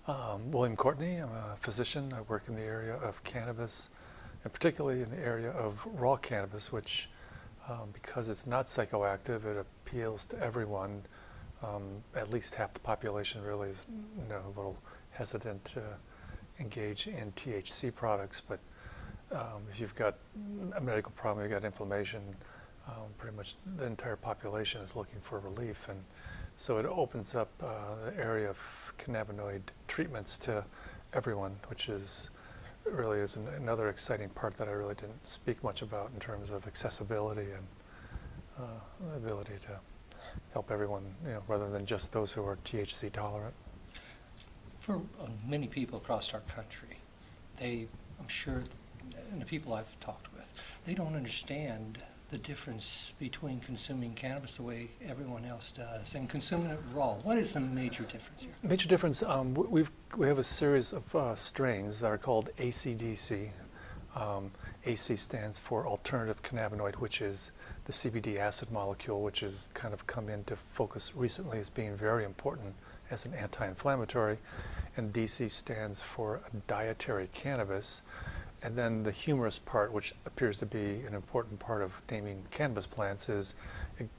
William Courtney. I'm a physician. I work in the area of cannabis, and particularly in the area of raw cannabis, which, because it's not psychoactive, it appeals to everyone. At least half the population really is, a little hesitant to engage in THC products, but if you've got a medical problem, you've got inflammation, pretty much the entire population is looking for relief, and so it opens up the area of cannabinoid treatments to everyone, which is really is another exciting part that I really didn't speak much about in terms of accessibility and the ability to help everyone, rather than just those who are THC tolerant. For many people across our country, I'm sure, and the people I've talked with, they don't understand the difference between consuming cannabis the way everyone else does and consuming it raw. What is the major difference here? Major difference, we have a series of strains that are called ACDC. AC stands for alternative cannabinoid, which is the CBD acid molecule, which has kind of come into focus recently as being very important as an anti-inflammatory. And DC stands for dietary cannabis. And then the humorous part, which appears to be an important part of naming cannabis plants, is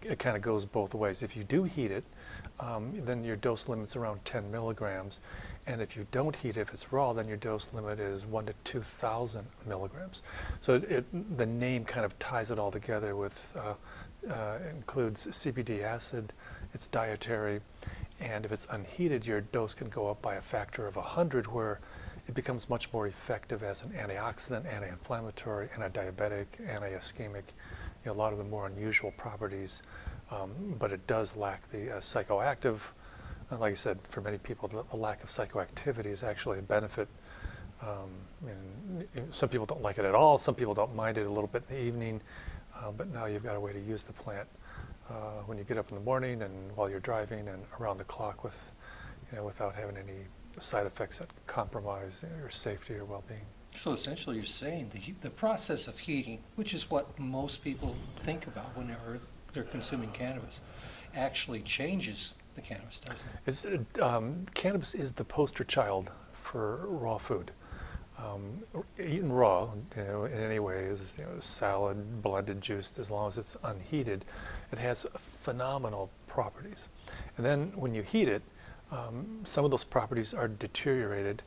it kind of goes both ways. If you do heat it, then your dose limit's around 10 milligrams. And if you don't heat it, if it's raw, then your dose limit is 1 to 2,000 milligrams. So the name kind of ties it all together with, includes CBD acid, it's dietary, and if it's unheated, your dose can go up by a factor of 100, where it becomes much more effective as an antioxidant, anti-inflammatory, anti-diabetic, anti-ischemic, a lot of the more unusual properties, but it does lack the psychoactive. Like I said, for many people, the lack of psychoactivity is actually a benefit. Some people don't like it at all. Some people don't mind it a little bit in the evening, but now you've got a way to use the plant when you get up in the morning and while you're driving and around the clock without having any side effects that compromise your safety or well-being. So essentially you're saying the process of heating, which is what most people think about whenever they're consuming cannabis, actually changes the cannabis, doesn't it? Cannabis is the poster child for raw food. Eaten raw, in any way, is salad, blended juice, as long as it's unheated, it has phenomenal properties. And then when you heat it, some of those properties are deteriorated,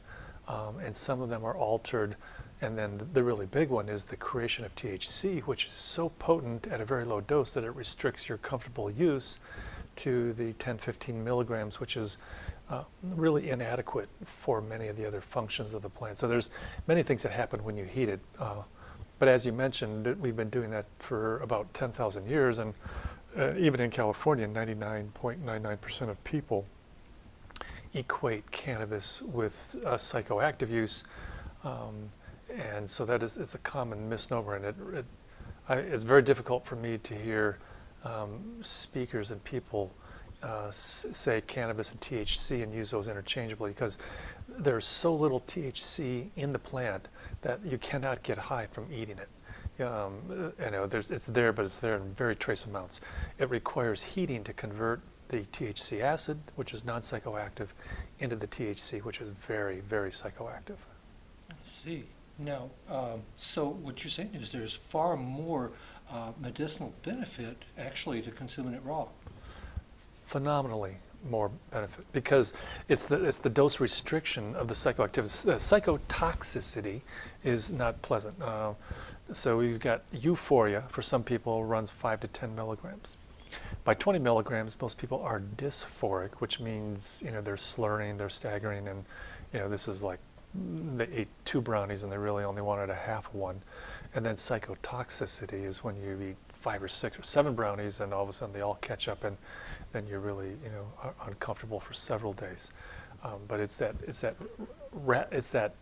and some of them are altered. And then the really big one is the creation of THC, which is so potent at a very low dose that it restricts your comfortable use to the 10-15 milligrams, which is really inadequate for many of the other functions of the plant. So there's many things that happen when you heat it. But as you mentioned, we've been doing that for about 10,000 years, and even in California, 99.99% of people equate cannabis with psychoactive use, and so it's a common misnomer, and it's very difficult for me to hear speakers and people say cannabis and THC and use those interchangeably, because there's so little THC in the plant that you cannot get high from eating it. It's there, but it's there in very trace amounts. It requires heating to convert the THC acid, which is non-psychoactive, into the THC, which is very, very psychoactive. I see. Now, so what you're saying is there's far more medicinal benefit actually to consuming it raw. Phenomenally more benefit, because it's the dose restriction of the psychoactivity. The psychotoxicity is not pleasant. So we've got euphoria, for some people, runs 5 to 10 milligrams. By 20 milligrams, most people are dysphoric, which means they're slurring, they're staggering, and this is like they ate 2 brownies and they really only wanted a half one. And then psychotoxicity is when you eat 5 or 6 or 7 brownies and all of a sudden they all catch up, and then you're really uncomfortable for several days. But it's that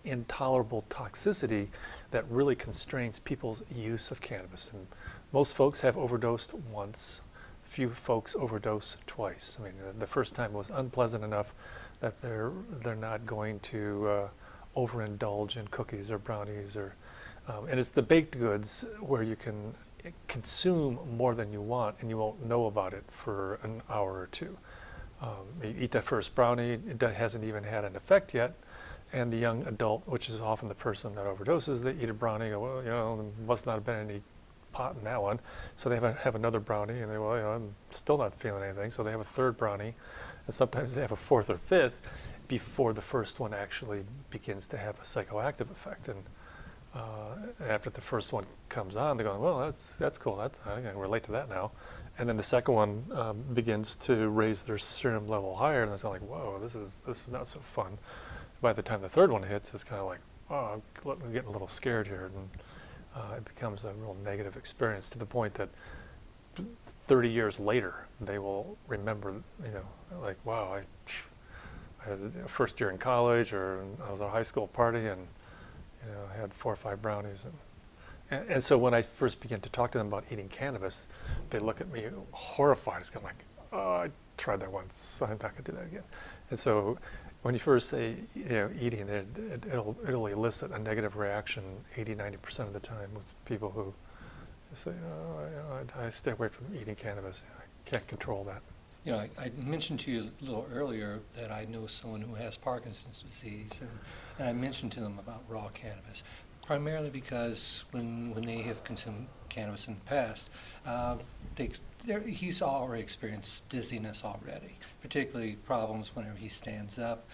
intolerable toxicity that really constrains people's use of cannabis. And most folks have overdosed once. Few folks overdose twice. I mean, the first time was unpleasant enough that they're not going to overindulge in cookies or brownies, and it's the baked goods where you can consume more than you want and you won't know about it for an hour or two. You eat that first brownie, hasn't even had an effect yet, and the young adult, which is often the person that overdoses, they eat a brownie, go, well, there must not have been any pot in that one, so they have another brownie, and they, well, I'm still not feeling anything, so they have a third brownie, and sometimes they have a fourth or fifth before the first one actually begins to have a psychoactive effect. And after the first one comes on, they're going, well, that's cool, I can relate to that now. And then the second one begins to raise their serum level higher, and it's like, whoa, this is not so fun. By the time the third one hits, it's kind of like, oh, I'm getting a little scared here, and it becomes a real negative experience to the point that 30 years later, they will remember, like, wow, I was first year in college, or I was at a high school party, and I had 4 or 5 brownies, and so when I first began to talk to them about eating cannabis, they look at me horrified. It's kind of like, oh, I tried that once, so I'm not going to do that again. And so when you first say, eating, it'll elicit a negative reaction 80-90% of the time with people who say, oh, I stay away from eating cannabis. I can't control that. I mentioned to you a little earlier that I know someone who has Parkinson's disease, and I mentioned to them about raw cannabis, primarily because when they have consumed cannabis in the past, he's already experienced dizziness already, particularly problems whenever he stands up.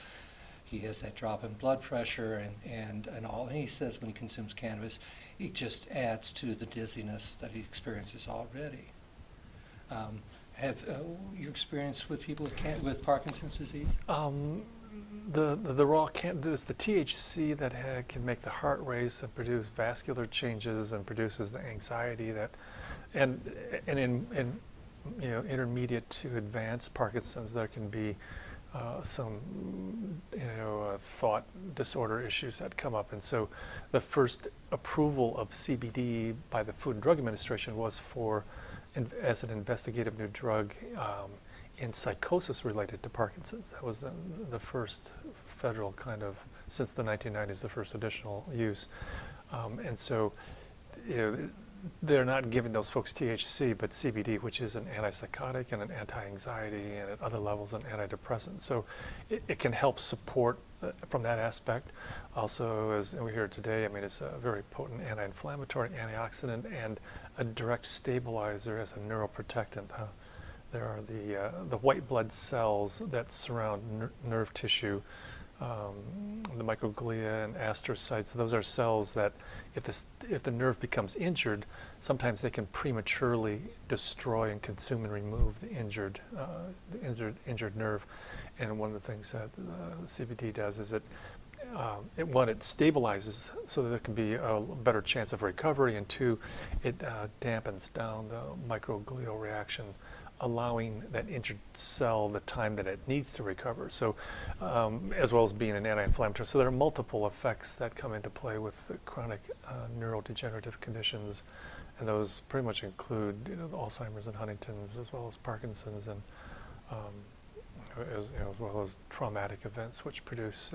He has that drop in blood pressure and all. And he says when he consumes cannabis, it just adds to the dizziness that he experiences already. Have you experienced with people with Parkinson's disease? The raw there's the THC that can make the heart race and produce vascular changes and produces the anxiety that, and in intermediate to advanced Parkinson's, there can be some thought disorder issues that come up. And so the first approval of CBD by the Food and Drug Administration was as an investigative new drug in psychosis related to Parkinson's. That was the first federal kind of, since the 1990s, the first additional use. And so they're not giving those folks THC, but CBD, which is an antipsychotic and an anti-anxiety, and at other levels an antidepressant. So it can help support from that aspect. Also, as we hear today, it's a very potent anti-inflammatory, antioxidant, and a direct stabilizer as a neuroprotectant. There are the white blood cells that surround nerve tissue, the microglia and astrocytes. Those are cells that, if the nerve becomes injured, sometimes they can prematurely destroy and consume and remove the injured nerve. And one of the things that CBD does is it stabilizes so that there can be a better chance of recovery, and 2, it dampens down the microglial reaction, allowing that injured cell the time that it needs to recover. So, as well as being an anti-inflammatory. So there are multiple effects that come into play with the chronic neurodegenerative conditions, and those pretty much include Alzheimer's and Huntington's, as well as Parkinson's, and as well as traumatic events which produce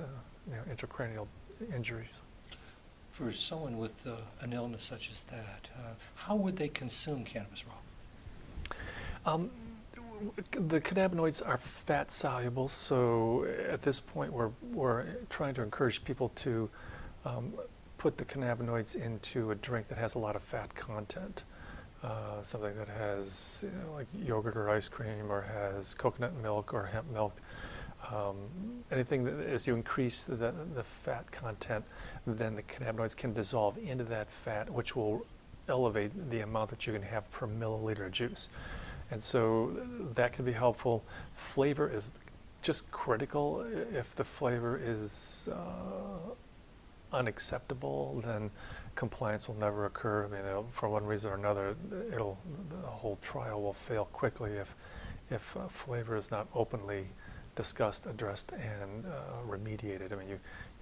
intracranial injuries. For someone with an illness such as that, how would they consume cannabis raw? The cannabinoids are fat soluble, so at this point we're trying to encourage people to put the cannabinoids into a drink that has a lot of fat content. Something that has like yogurt or ice cream, or has coconut milk or hemp milk. Anything that, as you increase the fat content, then the cannabinoids can dissolve into that fat, which will elevate the amount that you can have per milliliter of juice. And so that can be helpful. Flavor is just critical. If the flavor is unacceptable, then compliance will never occur. For one reason or another, the whole trial will fail quickly if flavor is not openly discussed, addressed, and remediated.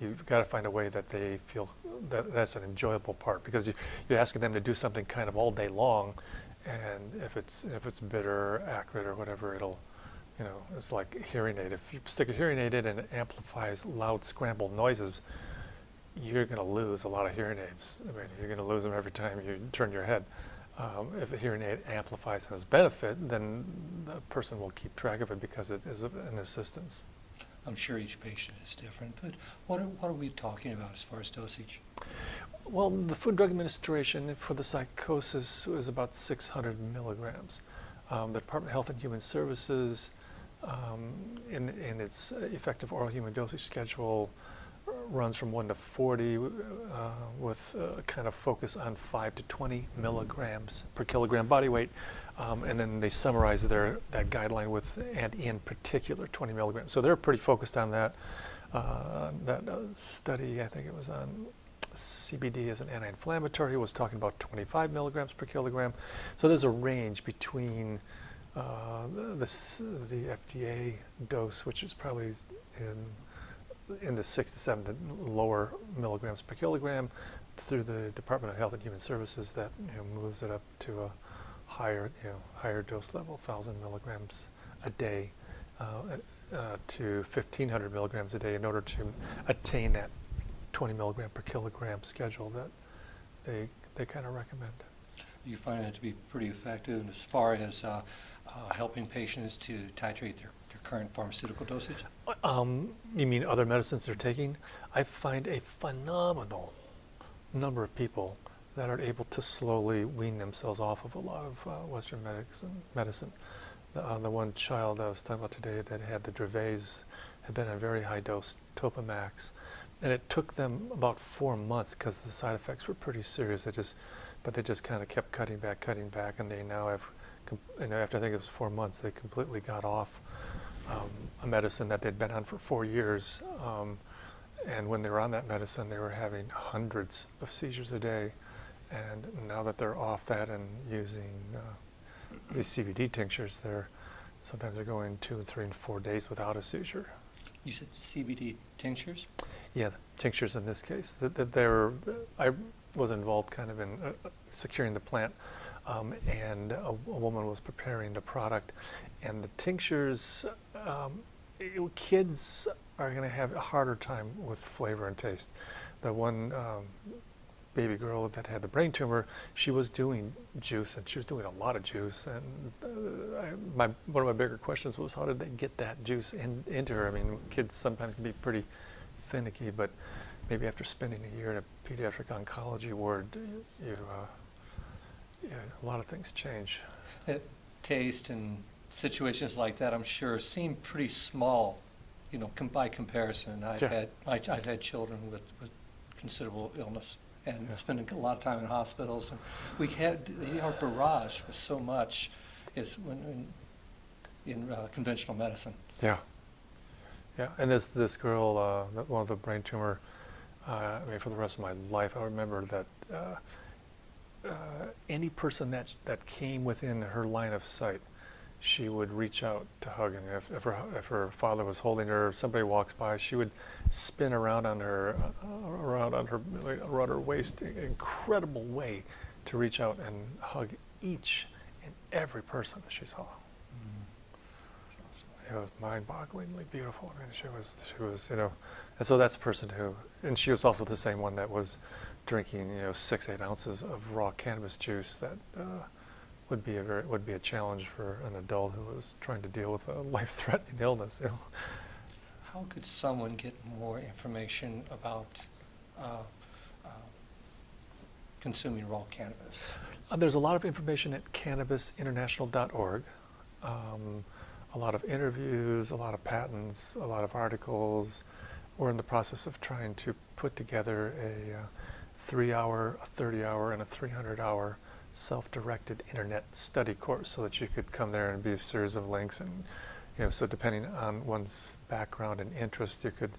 You've got to find a way that they feel that that's an enjoyable part, because you're asking them to do something kind of all day long, and if it's bitter, acrid, or whatever, it'll, it's like a hearing aid. If you stick a hearing aid in and it amplifies loud scrambled noises, you're going to lose a lot of hearing aids. You're going to lose them every time you turn your head. If a hearing aid amplifies and has benefit, then the person will keep track of it because it is an assistance. I'm sure each patient is different, but what are we talking about as far as dosage? Well, the Food and Drug Administration for the psychosis was about 600 milligrams. The Department of Health and Human Services, in its effective oral human dosage schedule, runs from 1 to 40 with a kind of focus on 5 to 20 milligrams per kilogram body weight. And then they summarize that guideline with, and in particular, 20 milligrams. So they're pretty focused on that. That study, I think it was on CBD as an anti-inflammatory, was talking about 25 milligrams per kilogram. So there's a range between the FDA dose, which is probably in the 6 to 7 to lower milligrams per kilogram, through the Department of Health and Human Services that moves it up to a higher dose level, 1,000 milligrams a day to 1,500 milligrams a day, in order to attain that 20 milligram per kilogram schedule that they kind of recommend. You find that to be pretty effective as far as helping patients to titrate their current pharmaceutical dosage? You mean other medicines they're taking? I find a phenomenal number of people that are able to slowly wean themselves off of a lot of Western medicine. The one child I was talking about today that had the Dravet had been on very high dose Topamax, and it took them about 4 months because the side effects were pretty serious. But they just kind of kept cutting back, and they now have, after I think it was 4 months, they completely got off a medicine that they'd been on for 4 years. And when they were on that medicine, they were having hundreds of seizures a day. And now that they're off that and using these CBD tinctures, sometimes they're going 2 and 3 and 4 days without a seizure. You said CBD tinctures? Yeah, tinctures in this case. I was involved kind of in securing the plant, and a woman was preparing the product, and the tinctures, kids are going to have a harder time with flavor and taste. The one baby girl that had the brain tumor, she was doing juice, and she was doing a lot of juice, and one of my bigger questions was, how did they get that juice into her? I mean, kids sometimes can be pretty finicky, but maybe after spending a year in a pediatric oncology ward, a lot of things change. Taste and situations like that, I'm sure, seem pretty small, by comparison. I've had children with considerable illness and spending a lot of time in hospitals, and our barrage was so much is in conventional medicine. Yeah, and this girl, one of the brain tumor. For the rest of my life, I remember that any person that came within her line of sight, she would reach out to hug. And if her father was holding her, if somebody walks by, she would spin around on her waist, an incredible way to reach out and hug each and every person that she saw. It was mind-bogglingly beautiful. I mean, she was, and so that's a person and she was also the same one that was drinking, 6-8 ounces of raw cannabis juice. That would be a challenge for an adult who was trying to deal with a life-threatening illness. How could someone get more information about consuming raw cannabis? There's a lot of information at cannabisinternational.org. A lot of interviews, a lot of patents, a lot of articles. We're in the process of trying to put together a 3-hour, a 30-hour, and a 300-hour self-directed internet study course, so that you could come there and be a series of links, and so depending on one's background and interest, you could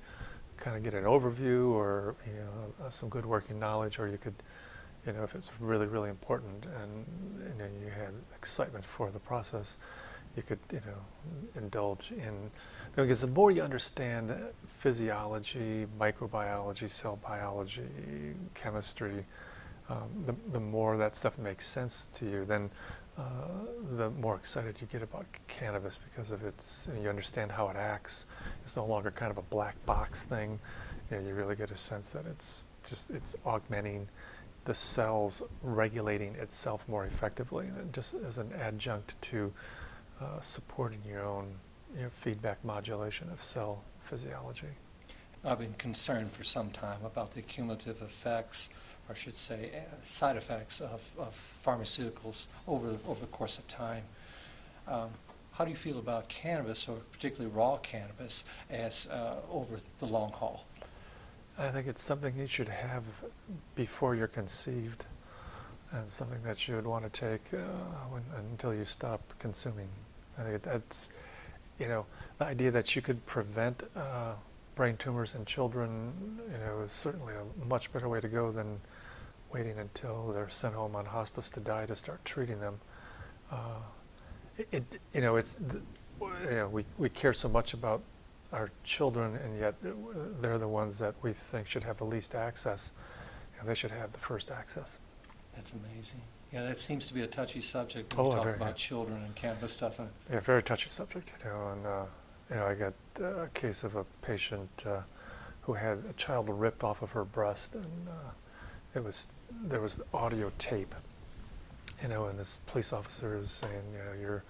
kind of get an overview or some good working knowledge, or you could, if it's really, really important and you had excitement for the process, you could, indulge in, because the more you understand physiology, microbiology, cell biology, chemistry, the more that stuff makes sense to you, then the more excited you get about cannabis, because of you understand how it acts. It's no longer kind of a black box thing. You really get a sense that it's augmenting the cells regulating itself more effectively, and just as an adjunct to supporting your own feedback modulation of cell physiology. I've been concerned for some time about the cumulative effects, or I should say side effects of pharmaceuticals over the course of time. How do you feel about cannabis, or particularly raw cannabis, as over the long haul? I think it's something you should have before you're conceived, and something that you would want to take until you stop consuming. I think that's, the idea that you could prevent brain tumors in children, is certainly a much better way to go than waiting until they're sent home on hospice to die to start treating them. We care so much about our children, and yet they're the ones that we think should have the least access. They should have the first access. That's amazing. Yeah, that seems to be a touchy subject when you talk about children and cannabis, doesn't it? Yeah, very touchy subject. And I got a case of a patient who had a child ripped off of her breast, and there was audio tape. And this police officer is saying, you're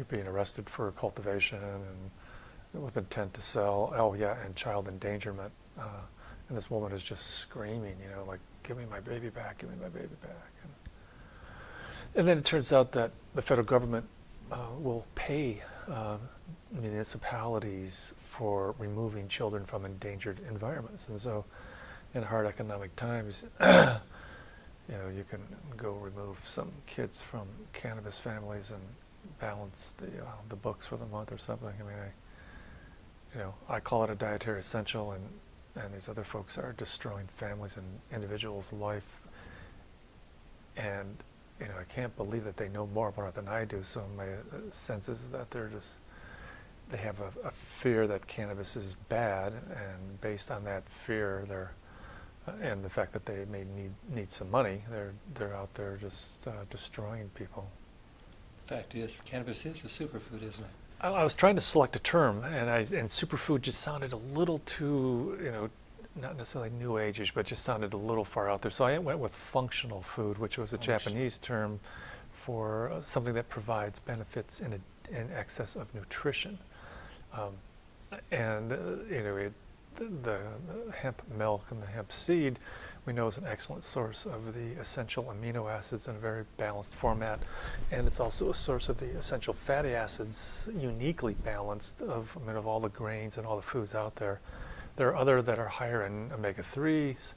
being arrested for cultivation and with intent to sell. Oh yeah, and child endangerment. And this woman is just screaming, like, give me my baby back, give me my baby back. And then it turns out that the federal government will pay municipalities for removing children from endangered environments. And so in hard economic times, you can go remove some kids from cannabis families and balance the books for the month or something. I mean, I call it a dietary essential, and these other folks are destroying families and individuals' life. And I can't believe that they know more about it than I do. So my sense is that they have a fear that cannabis is bad, and based on that fear, and the fact that they may need some money, they're out there just destroying people. Fact is, cannabis is a superfood, isn't it? I was trying to select a term, and superfood just sounded a little too, not necessarily new age-ish, but just sounded a little far out there. So I went with functional food, which was a Japanese term for something that provides benefits in excess of nutrition. The hemp milk and the hemp seed, we know, is an excellent source of the essential amino acids in a very balanced format, and it's also a source of the essential fatty acids, uniquely balanced of all the grains and all the foods out there. There are other that are higher in omega-3s,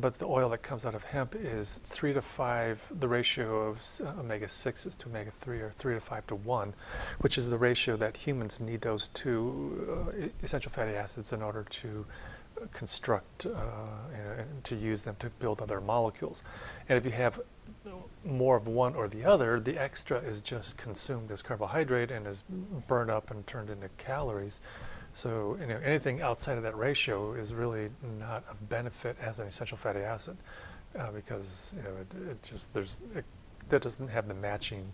but the oil that comes out of hemp is 3 to 5. The ratio of omega-6s to omega-3 are 3 to 5 to 1, which is the ratio that humans need those two essential fatty acids in order to construct and to use them to build other molecules. And if you have more of one or the other, the extra is just consumed as carbohydrate and is burned up and turned into calories. So anything outside of that ratio is really not of benefit as an essential fatty acid, because that doesn't have the matching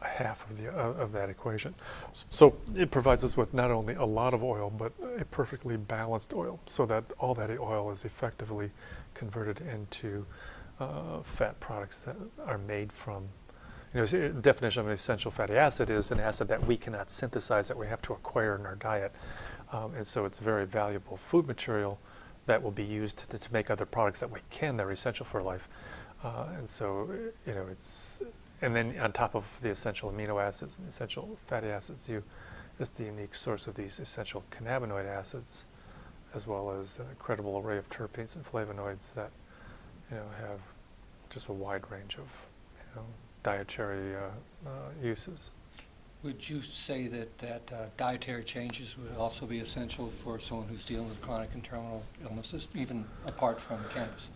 half of that equation. So it provides us with not only a lot of oil, but a perfectly balanced oil, so that all that oil is effectively converted into fat products that are made from. The definition of an essential fatty acid is an acid that we cannot synthesize, that we have to acquire in our diet. And so it's a very valuable food material that will be used to make other products that we can, that are essential for life. And so, and then on top of the essential amino acids and essential fatty acids, it's the unique source of these essential cannabinoid acids, as well as an incredible array of terpenes and flavonoids that, have just a wide range of, dietary uses. Would you say that dietary changes would also be essential for someone who's dealing with chronic and terminal illnesses, even apart from cannabis?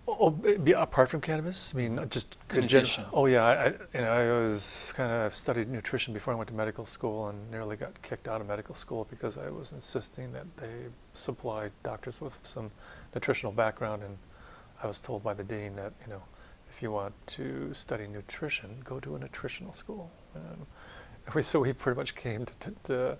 Apart from cannabis, I mean, just in addition. Oh yeah, I was studied nutrition before I went to medical school, and nearly got kicked out of medical school because I was insisting that they supply doctors with some nutritional background, and I was told by the dean that if you want to study nutrition, go to a nutritional school. So we pretty much came to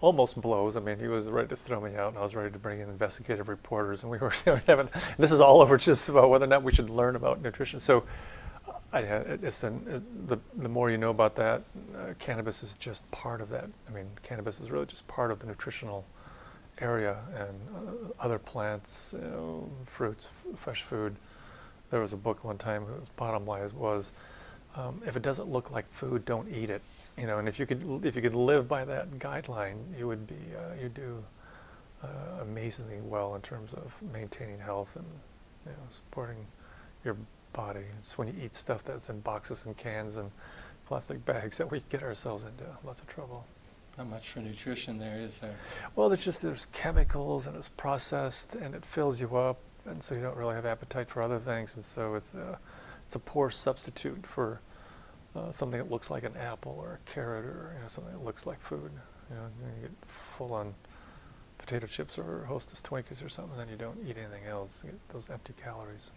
almost blows. I mean, he was ready to throw me out, and I was ready to bring in investigative reporters, and we were having. This is all over just about whether or not we should learn about nutrition. So, the more you know about that, cannabis is just part of that. I mean, cannabis is really just part of the nutritional area, and other plants, fruits, fresh food. There was a book one time whose bottom line was, if it doesn't look like food, don't eat it. And if you could live by that guideline, you would be you do amazingly well in terms of maintaining health and supporting your body. It's when you eat stuff that's in boxes and cans and plastic bags that we get ourselves into lots of trouble. Not much for nutrition there, is there? Well, there's chemicals, and it's processed, and it fills you up, and so you don't really have appetite for other things, and so it's a poor substitute for something that looks like an apple or a carrot, or something that looks like food. You get full on potato chips or Hostess Twinkies or something, then you don't eat anything else. You get those empty calories.